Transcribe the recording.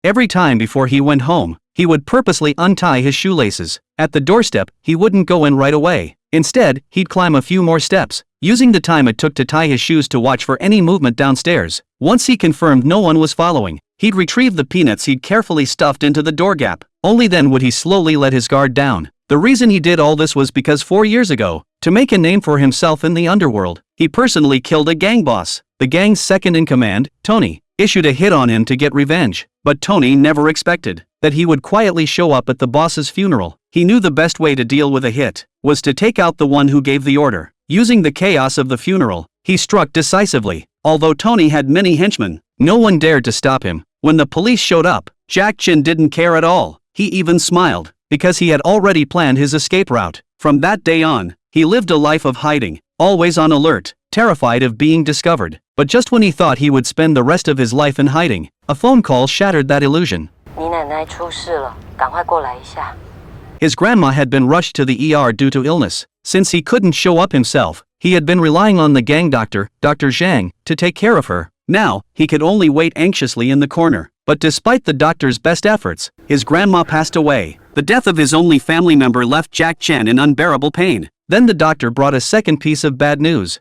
Every time before he went home, he would purposely untie his shoelaces. At the doorstep, he wouldn't go in right away. Instead, he'd climb a few more steps, using the time it took to tie his shoes to watch for any movement downstairs. Once he confirmed no one was following, he'd retrieve the peanuts he'd carefully stuffed into the door gap. Only then would he slowly let his guard down. The reason he did all this was because 4 years ago, to make a name for himself in the underworld, he personally killed a gang boss. The gang's second in command, Tony, issued a hit on him to get revenge. But Tony never expected that he would quietly show up at the boss's funeral. He knew the best way to deal with a hit was to take out the one who gave the order. Using the chaos of the funeral, he struck decisively. Although Tony had many henchmen, no one dared to stop him. When the police showed up, Jack Chin didn't care at all. He even smiled, because he had already planned his escape route. From that day on, he lived a life of hiding, always on alert, terrified of being discovered. But just when he thought he would spend the rest of his life in hiding, a phone call shattered that illusion. His grandma had been rushed to the ER due to illness. Since he couldn't show up himself, he had been relying on the gang doctor, Dr. Zhang, to take care of her. Now, he could only wait anxiously in the corner. But despite the doctor's best efforts, his grandma passed away. The death of his only family member left Jack Chen in unbearable pain. Then the doctor brought a second piece of bad news.